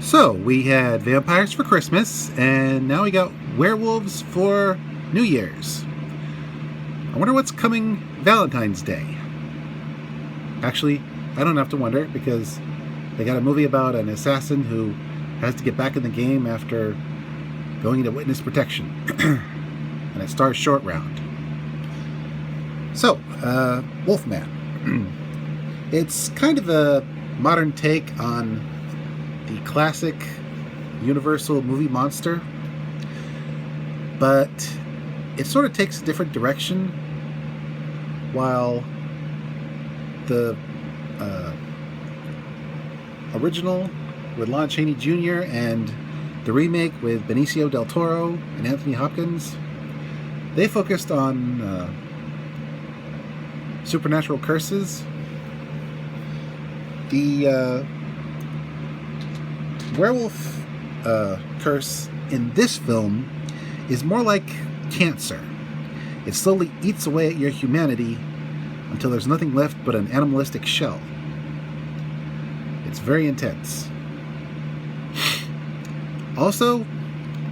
So, we had vampires for Christmas, and now we got werewolves for New Year's. I wonder what's coming Valentine's Day. Actually, I don't have to wonder because they got a movie about an assassin who has to get back in the game after going into witness protection. And it stars Short Round. So, Wolfman. It's kind of a modern take on the classic Universal movie monster, but it sort of takes a different direction. While the original with Lon Chaney Jr. and the remake with Benicio del Toro and Anthony Hopkins, they focused on supernatural curses. The werewolf curse in this film is more like cancer. It slowly eats away at your humanity until there's nothing left but an animalistic shell. It's very intense. Also,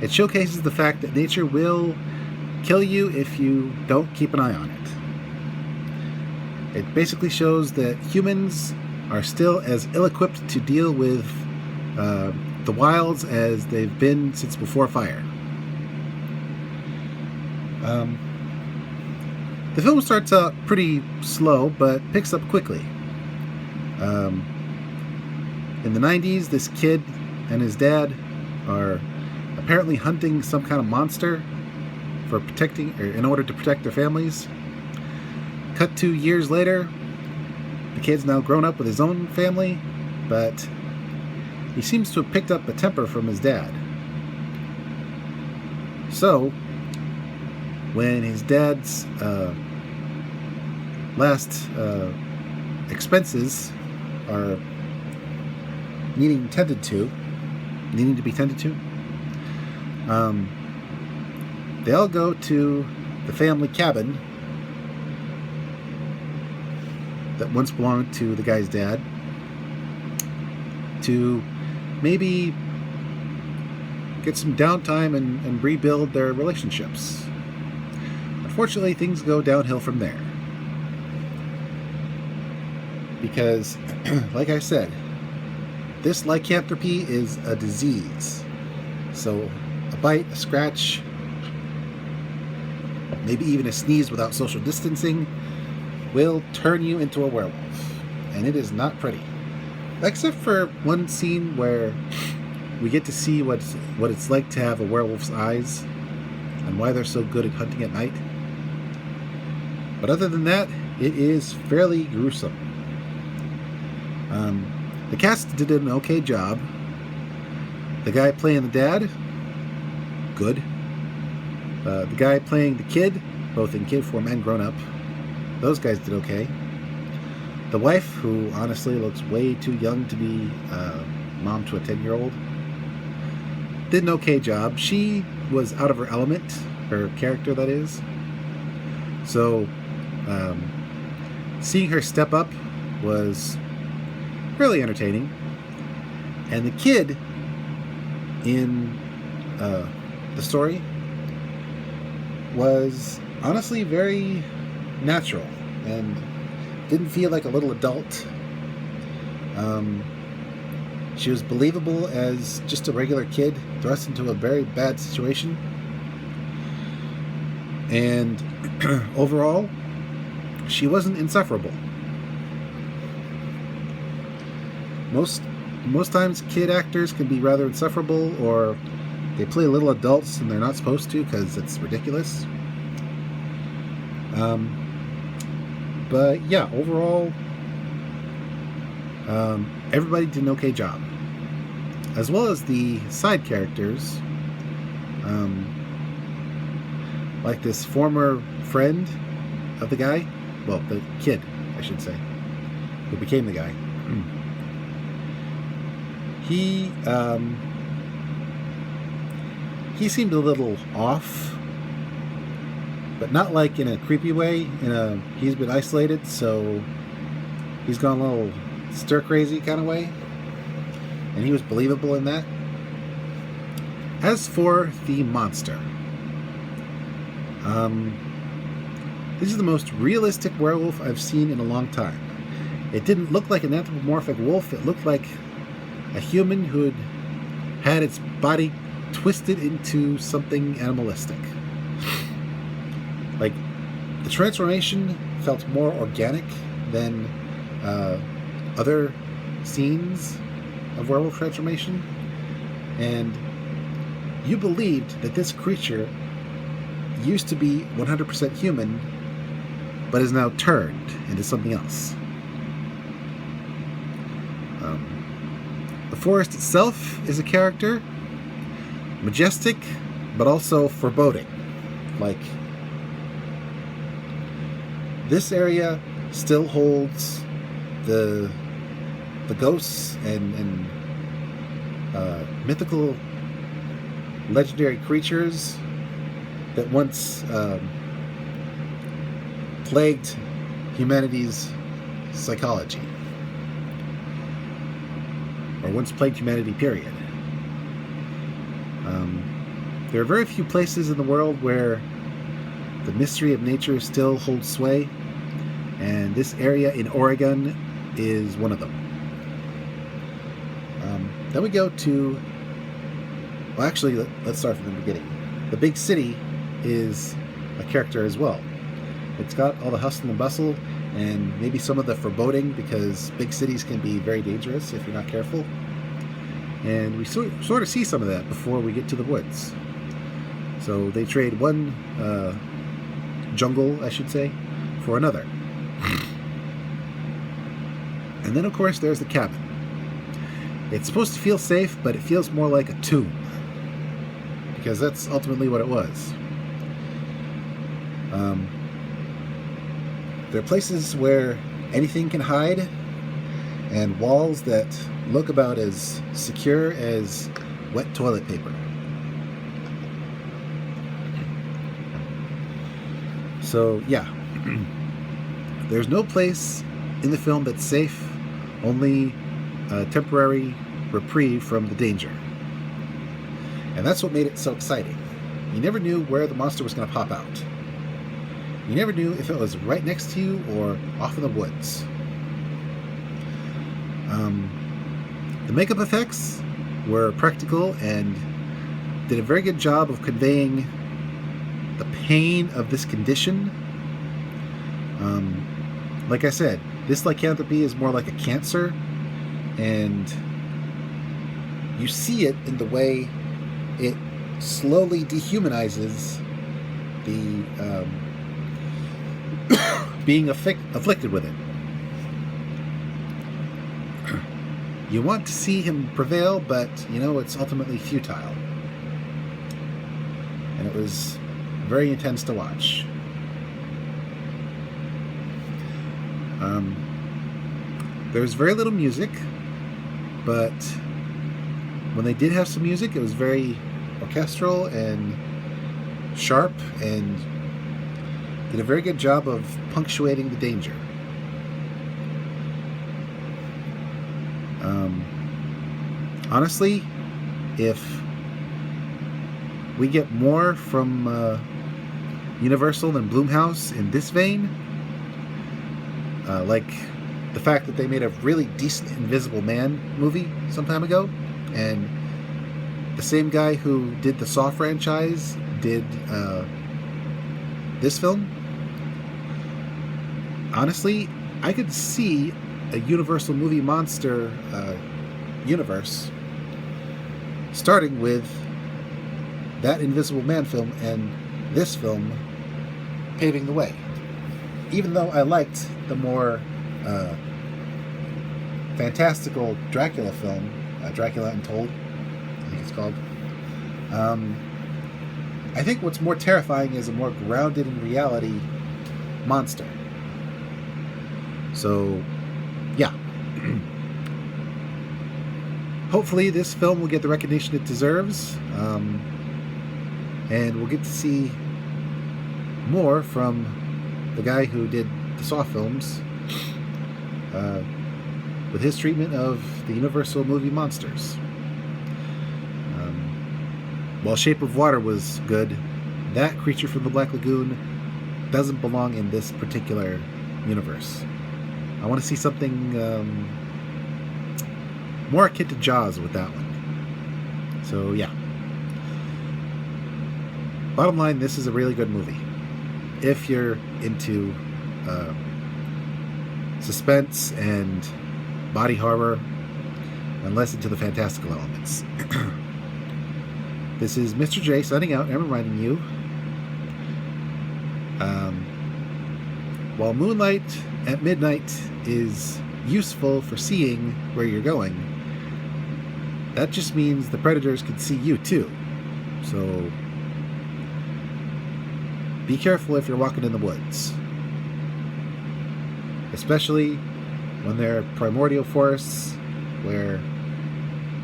it showcases the fact that nature will kill you if you don't keep an eye on it. It basically shows that humans are still as ill-equipped to deal with the wilds as they've been since before fire. The film starts out pretty slow, but picks up quickly. In the 90s, this kid and his dad are apparently hunting some kind of monster in order to protect their families. Cut 2 years later, the kid's now grown up with his own family, but he seems to have picked up a temper from his dad. So, when his dad's last expenses are needing to be tended to, they all go to the family cabin that once belonged to the guy's dad to maybe get some downtime and rebuild their relationships. Unfortunately, things go downhill from there. Because, like I said, this lycanthropy is a disease. So, a bite, a scratch, maybe even a sneeze without social distancing will turn you into a werewolf. And it is not pretty. Except for one scene where we get to see what it's like to have a werewolf's eyes and why they're so good at hunting at night. But other than that, it is fairly gruesome. The cast did an okay job. The guy playing the dad, good. The guy playing the kid, both in kid form and grown up, those guys did okay. The wife, who honestly looks way too young to be mom to a 10-year-old, did an okay job. She was out of her element, her character that is. So, seeing her step up was really entertaining. And the kid in the story was honestly very natural and didn't feel like a little adult. She was believable as just a regular kid thrust into a very bad situation. And overall, she wasn't insufferable. Most times kid actors can be rather insufferable, or they play little adults and they're not supposed to because it's ridiculous. But yeah, overall, everybody did an okay job, as well as the side characters, like this former friend of the guy, well, the kid, I should say, who became the guy. He seemed a little off, but not like in a creepy way. He's been isolated, so he's gone a little stir crazy kind of way. and he was believable in that. As for the monster, this is the most realistic werewolf I've seen in a long time. It didn't look like an anthropomorphic wolf. It looked like a human who had its body twisted into something animalistic. Like, the transformation felt more organic than other scenes of werewolf transformation. And you believed that this creature used to be 100% human, but is now turned into something else. The forest itself is a character, majestic, but also foreboding. Like, this area still holds the ghosts and mythical, legendary creatures that once plagued humanity's psychology, or once plagued humanity, period. There are very few places in the world where the mystery of nature still holds sway, and this area in Oregon is one of them. Then we go to, well, actually, let's start from the beginning. The big city is a character as well. It's got all the hustle and bustle, and maybe some of the foreboding, because big cities can be very dangerous if you're not careful. And we sort of see some of that before we get to the woods. So they trade one jungle, I should say, for another. And then, of course, there's the cabin. It's supposed to feel safe, but it feels more like a tomb, because that's ultimately what it was. There are places where anything can hide, and walls that look about as secure as wet toilet paper. So, yeah. There's no place in the film that's safe, only a temporary reprieve from the danger. And that's what made it so exciting. You never knew where the monster was going to pop out. You never knew if it was right next to you or off in the woods. The makeup effects were practical and did a very good job of conveying the pain of this condition. Like I said, this lycanthropy is more like a cancer, and you see it in the way it slowly dehumanizes the being afflicted with it. You want to see him prevail, but it's ultimately futile. And it was very intense to watch. There's very little music, but when they did have some music, it was very orchestral and sharp, and did a very good job of punctuating the danger. Honestly, if we get more from Universal and Blumhouse in this vein, like the fact that they made a really decent Invisible Man movie some time ago, and the same guy who did the Saw franchise did this film. Honestly, I could see a Universal movie monster universe starting with that Invisible Man film and this film paving the way. Even though I liked the more fantastical Dracula film, Dracula Untold, I think it's called. I think what's more terrifying is a more grounded in reality monster. So, yeah. Hopefully this film will get the recognition it deserves, and we'll get to see more from the guy who did the Saw films. with his treatment of the Universal movie monsters. While Shape of Water was good, that Creature from the Black Lagoon doesn't belong in this particular universe. I want to see something more akin to Jaws with that one. So, yeah. Bottom line, this is a really good movie. If you're into suspense and body horror, and less into the fantastical elements. This is Mr. J signing out and reminding you, while moonlight at midnight is useful for seeing where you're going, that just means the predators can see you too. So be careful if you're walking in the woods, especially when they're primordial forests where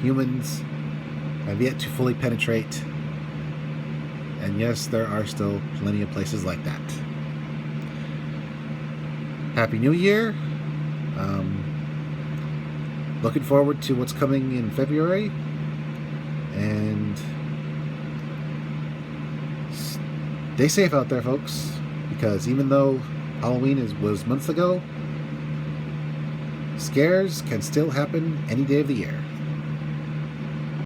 humans have yet to fully penetrate. And yes, there are still plenty of places like that. Happy New Year. Looking forward to what's coming in February. And stay safe out there, folks, because even though Halloween was months ago, scares can still happen any day of the year.